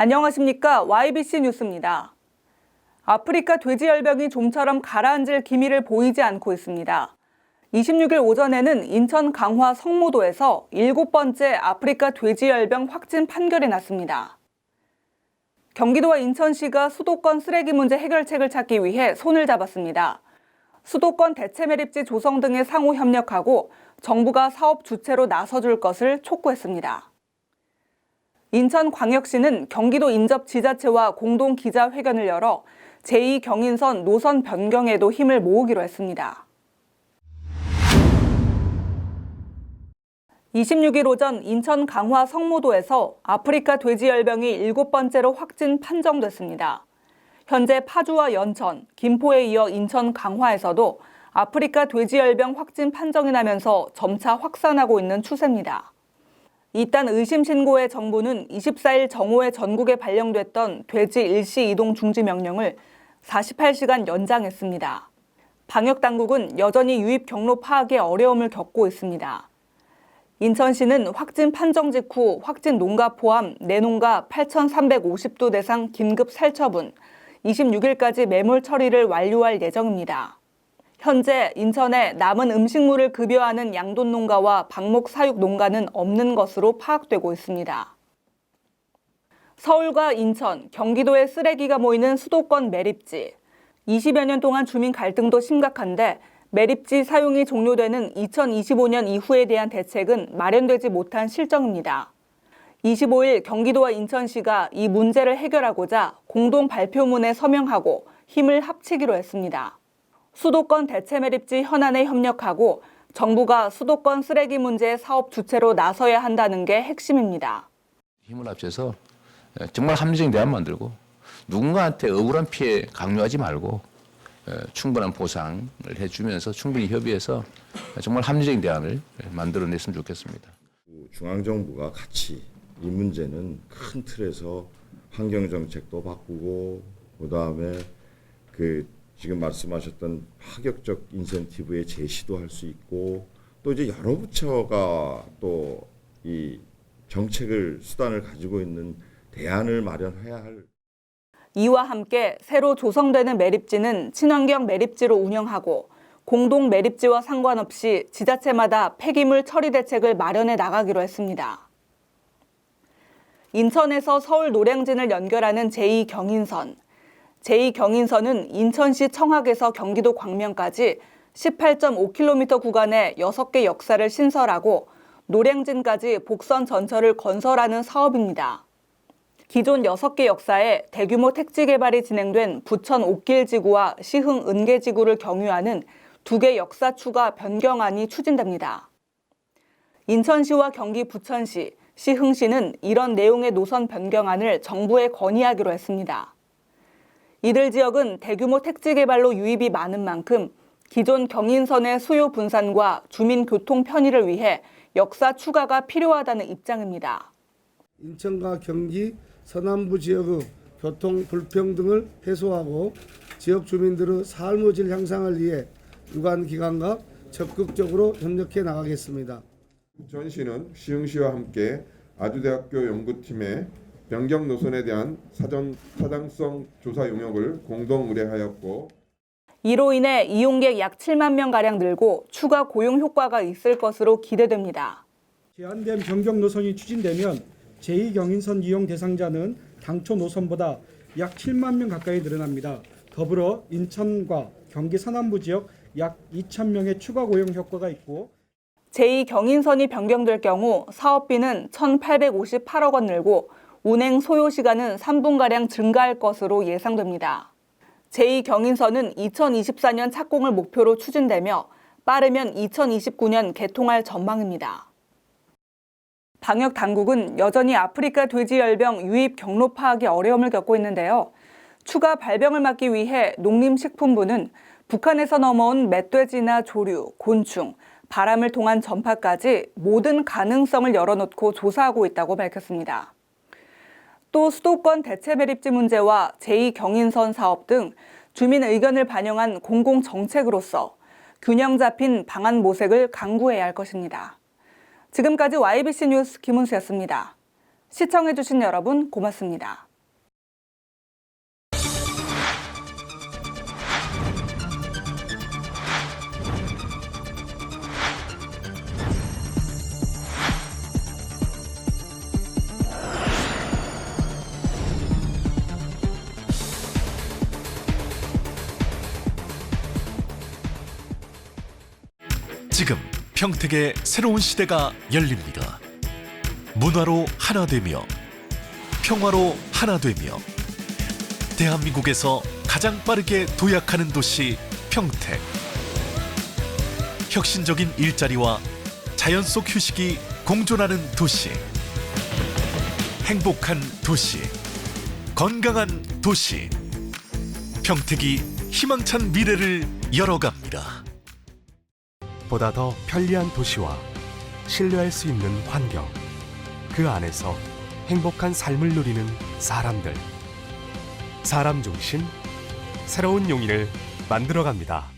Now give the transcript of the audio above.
안녕하십니까. YBC 뉴스입니다. 아프리카 돼지열병이 좀처럼 가라앉을 기미를 보이지 않고 있습니다. 26일 오전에는 인천 강화 성모도에서 7번째 아프리카 돼지열병 확진 판결이 났습니다. 경기도와 인천시가 수도권 쓰레기 문제 해결책을 찾기 위해 손을 잡았습니다. 수도권 대체 매립지 조성 등에 상호 협력하고 정부가 사업 주체로 나서줄 것을 촉구했습니다. 인천광역시는 경기도 인접 지자체와 공동 기자회견을 열어 제2경인선 노선 변경에도 힘을 모으기로 했습니다. 26일 오전 인천 강화 성모도에서 아프리카 돼지열병이 7번째로 확진 판정됐습니다. 현재 파주와 연천, 김포에 이어 인천 강화에서도 아프리카 돼지열병 확진 판정이 나면서 점차 확산하고 있는 추세입니다. 이딴 의심 신고에 정부는 24일 정오에 전국에 발령됐던 돼지 일시 이동 중지 명령을 48시간 연장했습니다. 방역당국은 여전히 유입 경로 파악에 어려움을 겪고 있습니다. 인천시는 확진 판정 직후 확진 농가 포함 내농가 8,350도 대상 긴급 살처분, 26일까지 매몰 처리를 완료할 예정입니다. 현재 인천에 남은 음식물을 급여하는 양돈 농가와 방목 사육 농가는 없는 것으로 파악되고 있습니다. 서울과 인천, 경기도에 쓰레기가 모이는 수도권 매립지. 20여 년 동안 주민 갈등도 심각한데 매립지 사용이 종료되는 2025년 이후에 대한 대책은 마련되지 못한 실정입니다. 25일 경기도와 인천시가 이 문제를 해결하고자 공동 발표문에 서명하고 힘을 합치기로 했습니다. 수도권 대체 매립지 현안에 협력하고 정부가 수도권 쓰레기 문제 사업 주체로 나서야 한다는 게 핵심입니다. 힘을 합쳐서 정말 합리적인 대안 만들고 누군가한테 억울한 피해 강요하지 말고 충분한 보상을 해주면서 충분히 협의해서 정말 합리적인 대안을 만들어냈으면 좋겠습니다. 중앙정부가 같이 이 문제는 큰 틀에서 환경정책도 바꾸고 그다음에 지금 말씀하셨던 파격적 인센티브의 제시도 할 수 있고 또 이제 여러 부처가 또 이 정책을 수단을 가지고 있는 대안을 마련해야 할. 이와 함께 새로 조성되는 매립지는 친환경 매립지로 운영하고 공동 매립지와 상관없이 지자체마다 폐기물 처리 대책을 마련해 나가기로 했습니다. 인천에서 서울 노량진을 연결하는 제2경인선. 제2경인선은 인천시 청학에서 경기도 광명까지 18.5km 구간에 6개 역사를 신설하고 노량진까지 복선 전철을 건설하는 사업입니다. 기존 6개 역사에 대규모 택지 개발이 진행된 부천 옥길지구와 시흥 은계지구를 경유하는 2개 역사 추가 변경안이 추진됩니다. 인천시와 경기 부천시, 시흥시는 이런 내용의 노선 변경안을 정부에 건의하기로 했습니다. 이들 지역은 대규모 택지 개발로 유입이 많은 만큼 기존 경인선의 수요 분산과 주민 교통 편의를 위해 역사 추가가 필요하다는 입장입니다. 인천과 경기 서남부 지역의 교통 불평등을 해소하고 지역 주민들의 삶의 질 향상을 위해 유관 기관과 적극적으로 협력해 나가겠습니다. 부천시는 시흥시와 함께 아주대학교 연구팀의 변경 노선에 대한 사전 타당성 조사 용역을 공동 의뢰하였고 이로 인해 이용객 약 7만 명가량 늘고 추가 고용 효과가 있을 것으로 기대됩니다. 제한된 변경 노선이 추진되면 제2경인선 이용 대상자는 당초 노선보다 약 7만 명 가까이 늘어납니다. 더불어 인천과 경기 서남부 지역 약 2천 명의 추가 고용 효과가 있고 제2경인선이 변경될 경우 사업비는 1,858억 원 늘고 운행 소요 시간은 3분가량 증가할 것으로 예상됩니다. 제2경인선은 2024년 착공을 목표로 추진되며 빠르면 2029년 개통할 전망입니다. 방역 당국은 여전히 아프리카 돼지열병 유입 경로 파악에 어려움을 겪고 있는데요. 추가 발병을 막기 위해 농림식품부는 북한에서 넘어온 멧돼지나 조류, 곤충, 바람을 통한 전파까지 모든 가능성을 열어놓고 조사하고 있다고 밝혔습니다. 또 수도권 대체 매립지 문제와 제2경인선 사업 등 주민 의견을 반영한 공공정책으로서 균형 잡힌 방안 모색을 강구해야 할 것입니다. 지금까지 YBC 뉴스 김은수였습니다. 시청해주신 여러분 고맙습니다. 지금 평택의 새로운 시대가 열립니다. 문화로 하나 되며 평화로 하나 되며 대한민국에서 가장 빠르게 도약하는 도시 평택. 혁신적인 일자리와 자연 속 휴식이 공존하는 도시. 행복한 도시. 건강한 도시. 평택이 희망찬 미래를 열어갑니다. 보다 더 편리한 도시와 신뢰할 수 있는 환경, 그 안에서 행복한 삶을 누리는 사람들. 사람 중심 새로운 용인을 만들어갑니다.